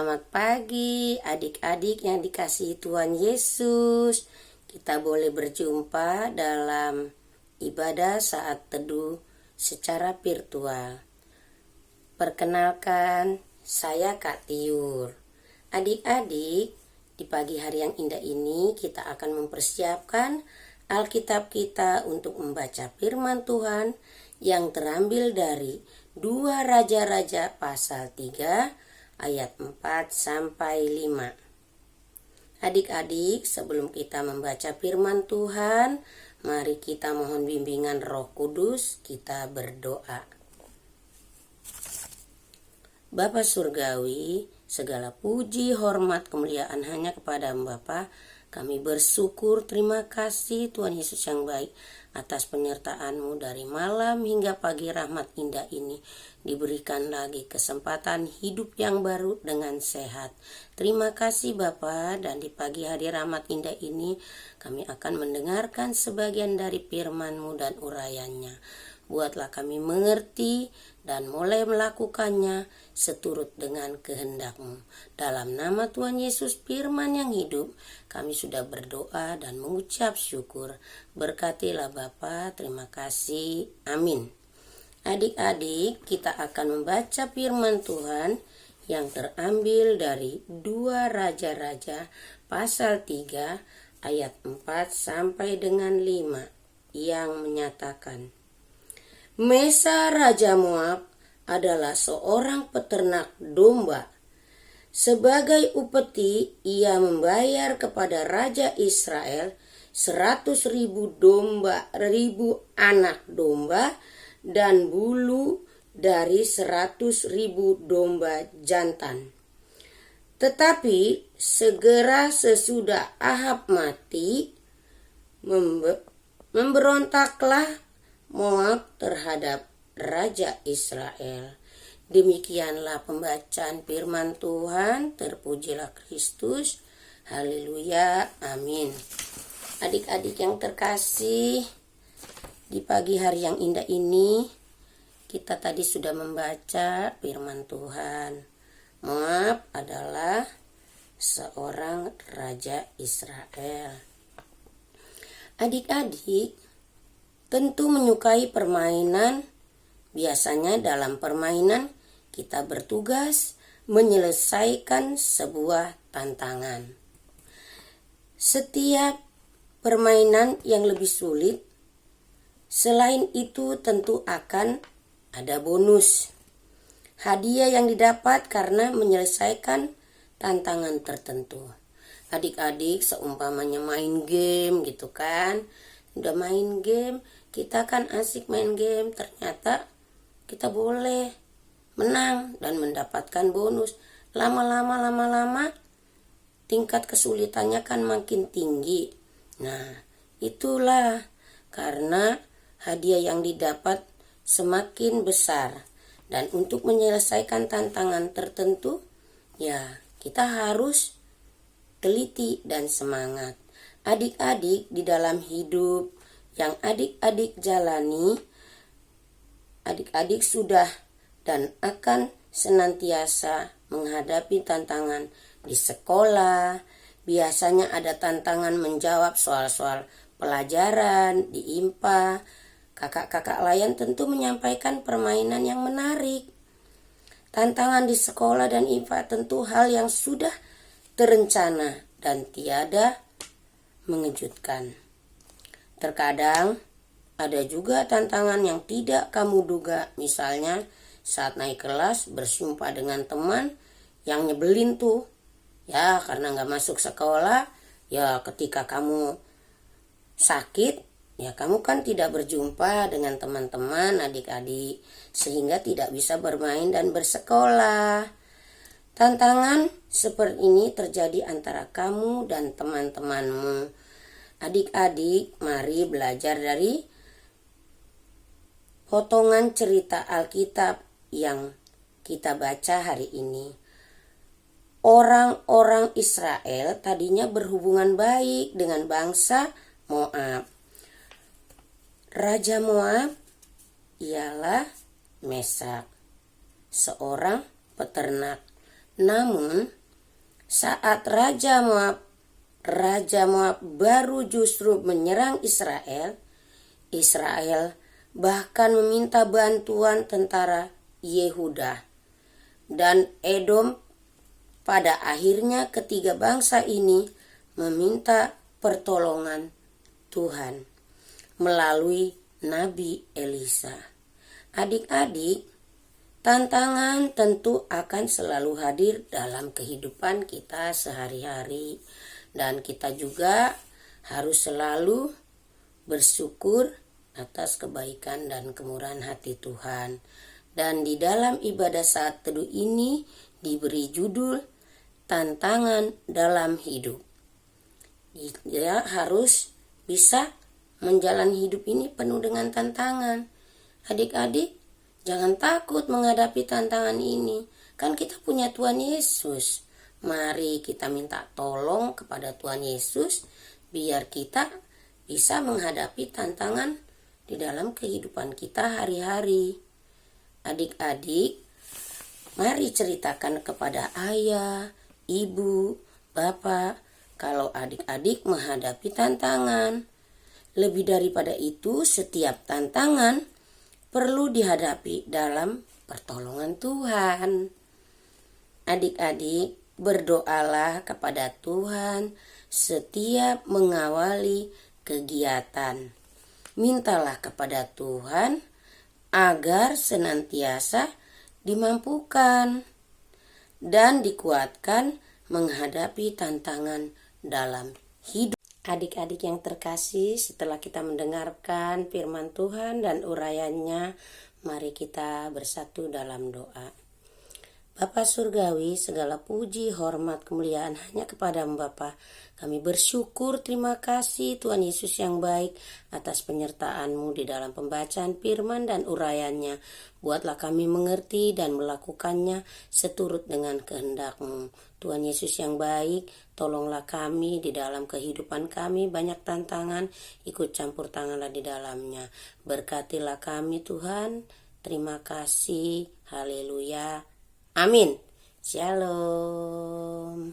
Selamat pagi adik-adik yang dikasihi Tuhan Yesus. Kita boleh berjumpa dalam ibadah saat teduh secara virtual. Perkenalkan, saya Kak Tiur. Adik-adik, di pagi hari yang indah ini kita akan mempersiapkan Alkitab kita untuk membaca firman Tuhan yang terambil dari 2 Raja-Raja pasal 3 ayat 4 sampai 5. Adik-adik, sebelum kita membaca firman Tuhan, mari kita mohon bimbingan Roh Kudus, kita berdoa. Bapa Surgawi, segala puji, hormat, kemuliaan hanya kepada Bapa. Kami bersyukur, terima kasih Tuhan Yesus yang baik atas penyertaan-Mu dari malam hingga pagi. Rahmat indah ini diberikan lagi kesempatan hidup yang baru dengan sehat. Terima kasih Bapa, dan di pagi hari rahmat indah ini kami akan mendengarkan sebagian dari firman-Mu dan urayanya. Buatlah kami mengerti dan mulai melakukannya seturut dengan kehendak-Mu. Dalam nama Tuhan Yesus firman yang hidup, kami sudah berdoa dan mengucap syukur. Berkatilah Bapa, terima kasih. Amin. Adik-adik, kita akan membaca firman Tuhan yang terambil dari 2 Raja-Raja pasal 3 ayat 4 sampai dengan 5 yang menyatakan, Mesa Raja Moab adalah seorang peternak domba. Sebagai upeti, ia membayar kepada Raja Israel 100.000 domba, 1.000 anak domba dan bulu dari 100.000 domba jantan. Tetapi segera sesudah Ahab mati, memberontaklah Moab terhadap Raja Israel. Demikianlah pembacaan firman Tuhan. Terpujilah Kristus. Haleluya. Amin. Adik-adik yang terkasih, di pagi hari yang indah ini kita tadi sudah membaca firman Tuhan. Moab adalah seorang raja Israel. Adik-adik tentu menyukai permainan. Biasanya dalam permainan kita bertugas menyelesaikan sebuah tantangan. Setiap permainan yang lebih sulit, selain itu tentu akan ada bonus. Hadiah yang didapat karena menyelesaikan tantangan tertentu. Adik-adik seumpamanya main game gitu kan. Udah main game, kita kan asik main game, ternyata kita boleh menang dan mendapatkan bonus. Lama-lama tingkat kesulitannya kan makin tinggi. Nah, itulah karena hadiah yang didapat semakin besar. Dan untuk menyelesaikan tantangan tertentu, ya kita harus teliti dan semangat. Adik-adik di dalam hidup yang adik-adik jalani, adik-adik sudah dan akan senantiasa menghadapi tantangan di sekolah. Biasanya ada tantangan menjawab soal-soal pelajaran di IMPA. Kakak-kakak lain tentu menyampaikan permainan yang menarik. Tantangan di sekolah dan IMPA tentu hal yang sudah terencana dan tiada mengejutkan. Terkadang ada juga tantangan yang tidak kamu duga. Misalnya saat naik kelas bersumpah dengan teman yang nyebelin tuh. Ya karena gak masuk sekolah, ya ketika kamu sakit, ya kamu kan tidak berjumpa dengan teman-teman adik-adik, sehingga tidak bisa bermain dan bersekolah. Tantangan seperti ini terjadi antara kamu dan teman-temanmu. Adik-adik, mari belajar dari potongan cerita Alkitab yang kita baca hari ini. Orang-orang Israel tadinya berhubungan baik dengan bangsa Moab. Raja Moab ialah Mesak, seorang peternak Namun, saat Raja Moab baru justru menyerang Israel, Israel bahkan meminta bantuan tentara Yehuda dan Edom. Pada akhirnya ketiga bangsa ini meminta pertolongan Tuhan melalui Nabi Elisa. Adik-adik, tantangan tentu akan selalu hadir dalam kehidupan kita sehari-hari, dan kita juga harus selalu bersyukur atas kebaikan dan kemurahan hati Tuhan. Dan di dalam ibadah saat teduh ini diberi judul tantangan dalam hidup. Dia harus bisa menjalani hidup ini penuh dengan tantangan. Adik-adik, jangan takut menghadapi tantangan ini. Kan kita punya Tuhan Yesus. Mari kita minta tolong kepada Tuhan Yesus biar kita bisa menghadapi tantangan di dalam kehidupan kita hari-hari. Adik-adik, mari ceritakan kepada ayah, ibu, bapak, kalau adik-adik menghadapi tantangan. Lebih daripada itu, setiap tantangan perlu dihadapi dalam pertolongan Tuhan. Adik-adik, berdoalah kepada Tuhan setiap mengawali kegiatan. Mintalah kepada Tuhan agar senantiasa dimampukan dan dikuatkan menghadapi tantangan dalam hidup. Adik-adik yang terkasih, setelah kita mendengarkan firman Tuhan dan urayanya, mari kita bersatu dalam doa. Bapa Surgawi, segala puji, hormat, kemuliaan hanya kepada-Mu Bapa. Kami bersyukur, terima kasih Tuhan Yesus yang baik atas penyertaan-Mu di dalam pembacaan firman dan urayanya. Buatlah kami mengerti dan melakukannya seturut dengan kehendak-Mu. Tuhan Yesus yang baik, tolonglah kami di dalam kehidupan kami, banyak tantangan, ikut campur tanganlah di dalamnya. Berkatilah kami Tuhan, terima kasih, haleluya. Amin. Shalom.